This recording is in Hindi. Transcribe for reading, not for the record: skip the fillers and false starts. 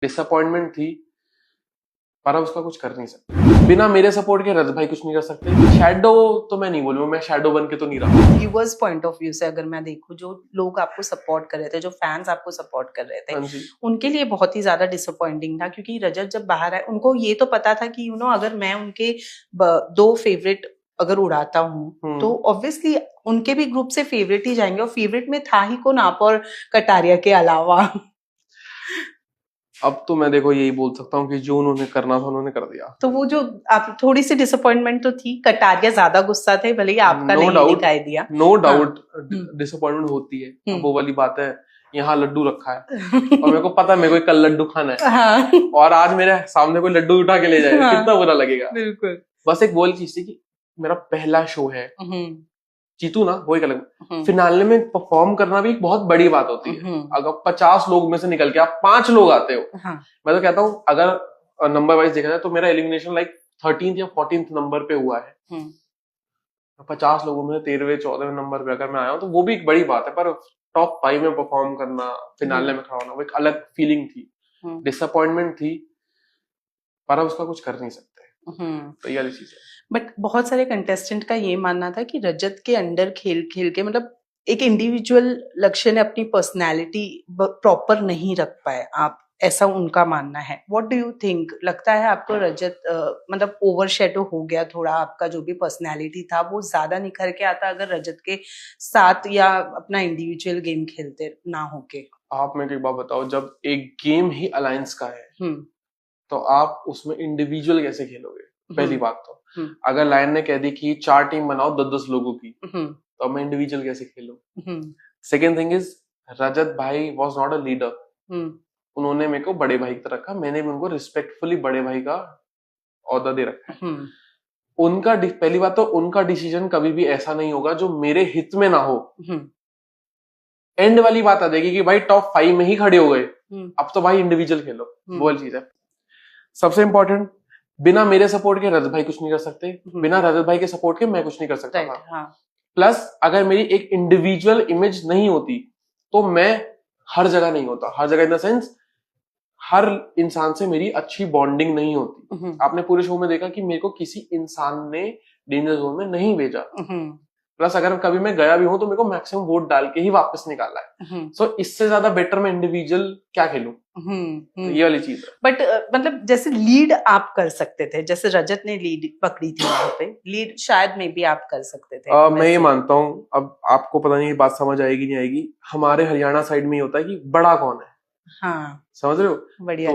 डिसअपॉइंटमेंट थी, पर अब उसका कुछ कर नहीं सकते। बिना मेरे सपोर्ट के रजत भाई कुछ नहीं कर सकते। शैडो तो मैं नहीं बोलूंगा, मैं शैडो बन के तो नहीं रहा। व्यूअर्स पॉइंट ऑफ व्यू से अगर मैं देखूं, जो लोग आपको सपोर्ट कर रहे थे, जो फैंस आपको सपोर्ट कर रहे थे, हाँ जी। उनके लिए बहुत ही ज्यादा डिसअपॉइंटिंग था, क्योंकि रजत जब बाहर आए उनको ये तो पता था कि अगर मैं उनके दो फेवरेट अगर उड़ाता हूँ तो ऑब्वियसली उनके भी ग्रुप से फेवरेट ही जाएंगे, और फेवरेट में था ही कौन, आप और कटारिया के अलावा। अब तो मैं देखो यही बोल सकता हूँ कि जो उन्होंने करना था उन्होंने कर दिया। तो वो जो आप थोड़ी सी डिसअपॉइंटमेंट तो थी, कटारिया ज्यादा गुस्सा थे, भले ही आपका नो नहीं डाउट, दिखाई दिया। नो डाउट डिसअपॉइंटमेंट होती है। अब वो वाली बात है, यहाँ लड्डू रखा है और मेरे को पता है मेरे को कल लड्डू खाना है, हाँ। और आज मेरे सामने कोई लड्डू उठा के ले जाएगा, हाँ। कितना बुरा लगेगा। बिल्कुल। बस एक बोल चीज थी कि मेरा पहला शो है, जीतू ना वो एक अलग, फिनाले में परफॉर्म करना भी एक बहुत बड़ी बात होती है। अगर 50 लोग में से निकल के आप 5 लोग आते हो, मैं तो कहता हूँ अगर नंबर वाइज देखा जाए तो मेरा एलिमिनेशन लाइक 13th या 14th नंबर पे हुआ है। 50 लोगों में 13वें 14वें नंबर पे अगर मैं आया हूँ तो वो भी एक बड़ी बात है, पर टॉप 5 में परफॉर्म करना, फिनाले में खड़ा होना, वो एक अलग फीलिंग थी। डिसअपॉइंटमेंट थी, पर अब उसका कुछ कर नहीं सकते। तो ये वाली चीज है। बट बहुत सारे कंटेस्टेंट का ये मानना था कि रजत के अंडर खेल खेल के, मतलब एक इंडिविजुअल लक्ष्य ने अपनी पर्सनैलिटी प्रॉपर नहीं रख पाए आप, ऐसा उनका मानना है। व्हाट डू यू थिंक, लगता है आपको रजत मतलब ओवरशैडो हो गया थोड़ा, आपका जो भी पर्सनैलिटी था वो ज्यादा निखर के आता अगर रजत के साथ या अपना इंडिविजुअल गेम खेलते ना होके? आप मेरे को एक बात बताओ, जब एक गेम ही अलायंस का है तो आप उसमें इंडिविजुअल कैसे खेलोगे? पहली बात तो अगर लाइन ने कह दी कि 4 टीम बनाओ 10-10 लोगों की, तो मैं इंडिविजुअल कैसे खेलूं? सेकेंड थिंग इज, रजत भाई वॉज नॉट अ लीडर। उन्होंने मेरे को बड़े भाई की तरह रखा, मैंने भी उनको रिस्पेक्टफुली बड़े भाई का औहदा दे रखा है। उनका पहली बात तो उनका डिसीजन कभी भी ऐसा नहीं होगा जो मेरे हित में ना हो। एंड वाली बात आ जाएगी कि भाई टॉप 5 में ही खड़े हो गए, अब तो भाई इंडिविजुअल खेलो, वो वाली चीज है। सबसे इंपॉर्टेंट, बिना मेरे सपोर्ट के रजत भाई कुछ नहीं कर सकते, बिना रजत भाई के सपोर्ट के मैं कुछ नहीं कर सकता था। प्लस अगर मेरी एक इंडिविजुअल इमेज नहीं होती तो मैं हर जगह नहीं होता। हर जगह इन द सेंस हर इंसान से मेरी अच्छी बॉन्डिंग नहीं होती। आपने पूरे शो में देखा कि मेरे को किसी इंसान ने डेंजर जोन में नहीं भेजा। प्लस अगर कभी मैं गया भी हूं तो मेरे को मैक्सिमम वोट डाल के ही वापस निकाला है। सो इससे ज्यादा बेटर मैं इंडिविजुअल क्या खेलूं? तो ये वाली चीज है। बट मतलब जैसे लीड आप कर सकते थे, जैसे रजत ने लीड पकड़ी थी वहां पे, लीड शायद में भी आप कर सकते थे। मैं ये मानता हूँ, अब आपको पता नहीं ये बात समझ आएगी नहीं आएगी, हमारे हरियाणा साइड में ही होता है कि बड़ा कौन है। हाँ, समझ रहे हो? बढ़िया।